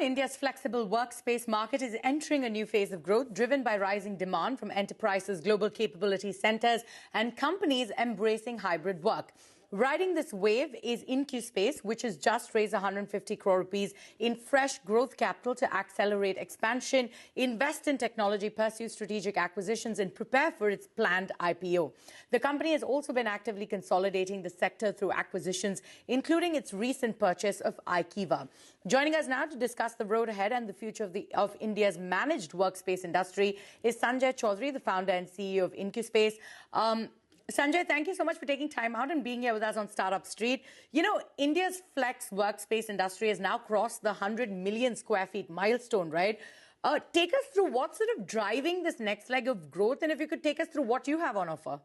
India's flexible workspace market is entering a new phase of growth driven by rising demand from enterprises, global capability centers, and companies embracing hybrid work. Riding this wave is Incuspace, which has just raised 150 crore rupees in fresh growth capital to accelerate expansion, invest in technology, pursue strategic acquisitions, and prepare for its planned IPO. The company has also been actively consolidating the sector through acquisitions, including its recent purchase of IKEVA. Joining us now to discuss the road ahead and the future of India's managed workspace industry is Sanjay Choudhary, the founder and CEO of Incuspace. Sanjay, thank you so much for taking time out and being here with us on Startup Street. You know, India's flex workspace industry has now crossed the 100 million square feet milestone, right? Take us through what's sort of driving this next leg of growth, and if you could take us through what you have on offer.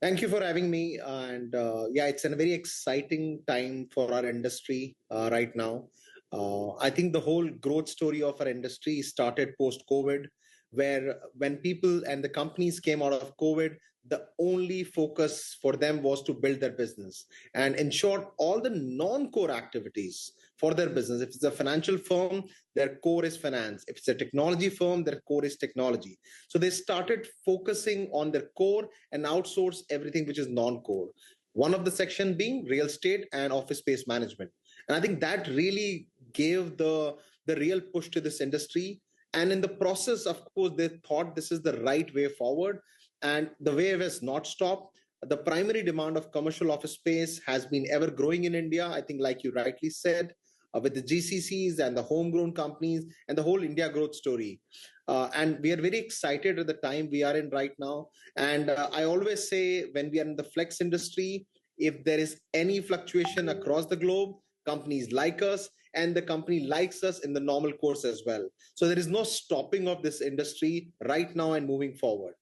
Thank you for having me. And yeah, it's a very exciting time for our industry right now. I think the whole growth story of our industry started post-COVID, where when people and the companies came out of COVID, the only focus for them was to build their business. And in short, all the non-core activities for their business, if it's a financial firm, their core is finance. If it's a technology firm, their core is technology. So they started focusing on their core and outsource everything which is non-core. One of the section being real estate and office space management. And I think that really gave the real push to this industry. And in the process, of course, they thought this is the right way forward. And the wave has not stopped. The primary demand of commercial office space has been ever growing in India. I think, like you rightly said, with the GCCs and the homegrown companies and the whole India growth story. And we are very excited at the time we are in right now. And I always say when we are in the flex industry, if there is any fluctuation across the globe, companies like us, and the company likes us in the normal course as well. So there is no stopping of this industry right now and moving forward.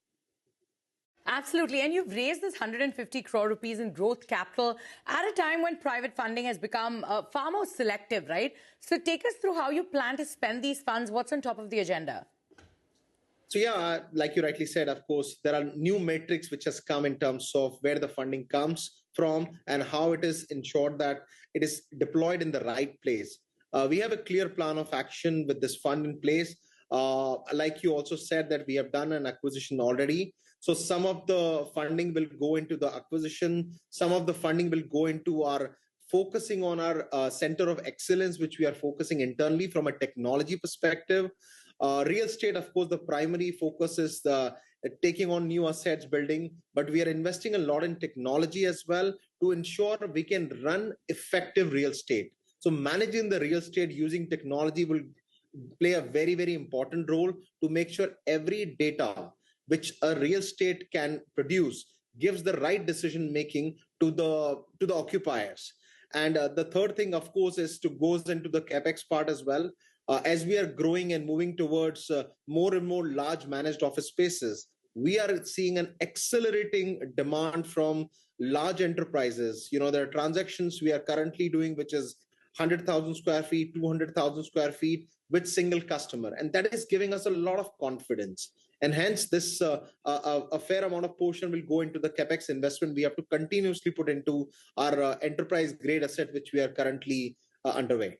Absolutely. And you've raised this 150 crore rupees in growth capital at a time when private funding has become far more selective, right? So take us through how you plan to spend these funds. What's on top of the agenda? So yeah, like you rightly said, of course, there are new metrics which has come in terms of where the funding comes from and how it is ensured that it is deployed in the right place. We have a clear plan of action with this fund in place. Like you also said that we have done an acquisition already. So some of the funding will go into the acquisition. Some of the funding will go into our focusing on our center of excellence, which we are focusing internally from a technology perspective. Real estate, of course, the primary focus is taking on new assets building, but we are investing a lot in technology as well to ensure we can run effective real estate. So managing the real estate using technology will play a very, very important role to make sure every data which a real estate can produce gives the right decision making to the occupiers. And the third thing, of course, is to goes into the capex part as well. As we are growing and moving towards more and more large managed office spaces, we are seeing an accelerating demand from large enterprises. You know, there are transactions we are currently doing, which is 100,000 square feet, 200,000 square feet with single customer. And that is giving us a lot of confidence. And hence, this a fair amount of portion will go into the capex investment we have to continuously put into our enterprise grade asset, which we are currently underway.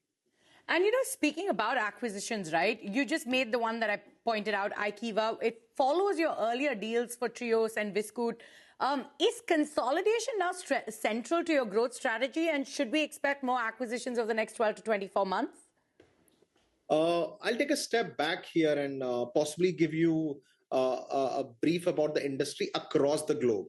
And, you know, speaking about acquisitions, right, you just made the one that I pointed out, IKEVA. It follows your earlier deals for Trios and Viscoot. Is consolidation now central to your growth strategy? And should we expect more acquisitions over the next 12 to 24 months? I'll take a step back here and possibly give you a brief about the industry across the globe.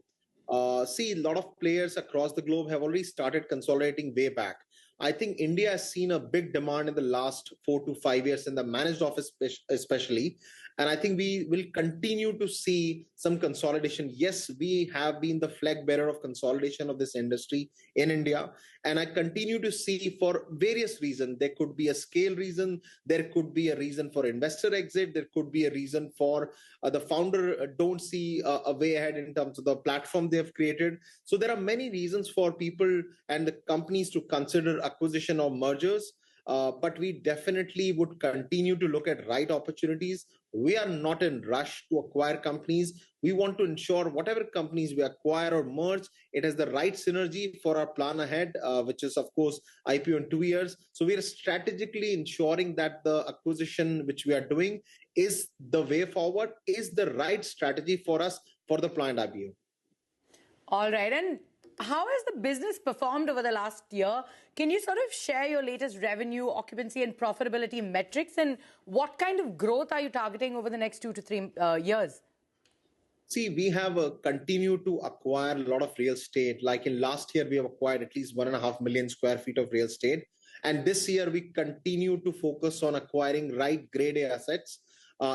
See, a lot of players across the globe have already started consolidating way back. I think India has seen a big demand in the last 4 to 5 years in the managed office especially. And I think we will continue to see some consolidation. Yes, we have been the flag bearer of consolidation of this industry in India. And I continue to see for various reasons. There could be a scale reason. There could be a reason for investor exit. There could be a reason for the founder don't see a way ahead in terms of the platform they have created. So there are many reasons for people and the companies to consider acquisition or mergers. but we definitely would continue to look at right opportunities. We are not in rush to acquire companies. We want to ensure whatever companies we acquire or merge, it has the right synergy for our plan ahead, which is, of course, IPO in 2 years. So we are strategically ensuring that the acquisition which we are doing is the way forward, is the right strategy for us for the planned IPO. All right. And how has the business performed over the last year? Can you sort of share your latest revenue, occupancy, and profitability metrics? And what kind of growth are you targeting over the next 2 to 3 years? See, we have continued to acquire a lot of real estate. Like in last year, we have acquired at least 1.5 million square feet of real estate. And this year, we continue to focus on acquiring right grade A assets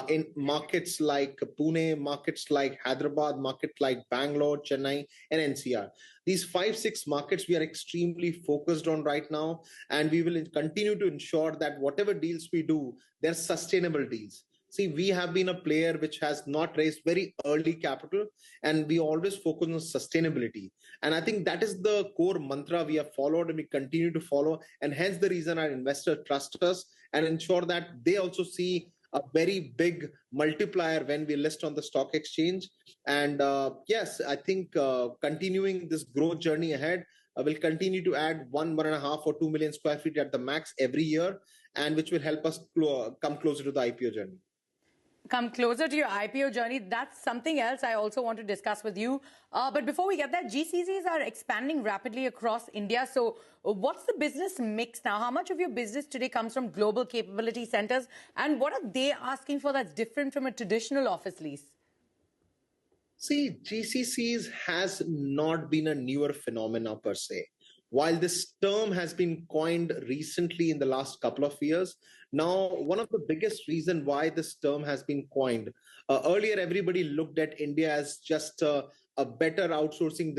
in markets like Pune, markets like Hyderabad, markets like Bangalore, Chennai, and NCR. These 5-6 markets we are extremely focused on right now, and we will continue to ensure that whatever deals we do, they're sustainable deals. See, we have been a player which has not raised very early capital, and we always focus on sustainability. And I think that is the core mantra we have followed and we continue to follow. And hence the reason our investors trust us and ensure that they also see a very big multiplier when we list on the stock exchange. And yes, I think continuing this growth journey ahead, will continue to add 1.5 or 2 million square feet at the max every year, and which will help us come closer to the IPO journey. Come closer to your IPO journey. That's something else I also want to discuss with you. But before we get there, GCCs are expanding rapidly across India. So what's the business mix now? How much of your business today comes from global capability centers? And what are they asking for that's different from a traditional office lease? See, GCCs has not been a newer phenomena per se. While this term has been coined recently in the last couple of years, now one of the biggest reason why this term has been coined, earlier everybody looked at India as just a better outsourcing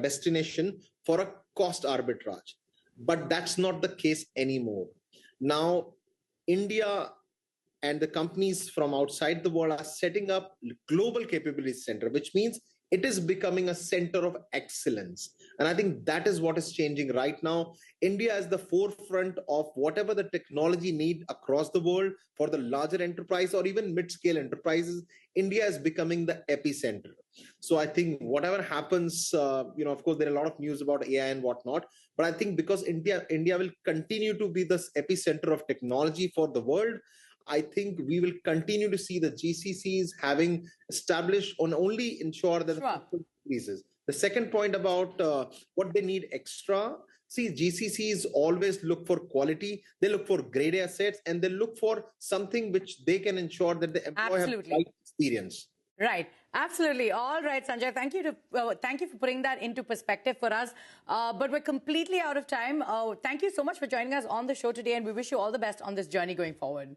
destination for a cost arbitrage. But that's not the case anymore. Now, India and the companies from outside the world are setting up global capability center, which means it is becoming a center of excellence. And I think that is what is changing right now. India is the forefront of whatever the technology need across the world for the larger enterprise or even mid-scale enterprises. India is becoming the epicenter. So I think whatever happens, of course, there are a lot of news about AI and whatnot, but I think because India will continue to be this epicenter of technology for the world, I think we will continue to see the GCCs having established on only ensure that the increases. The second point about what they need extra, see, GCCs always look for quality, they look for great assets, and they look for something which they can ensure that the employee have the right experience. Right. Absolutely. All right, Sanjay, thank you for putting that into perspective for us. But we're completely out of time. Thank you so much for joining us on the show today, and we wish you all the best on this journey going forward.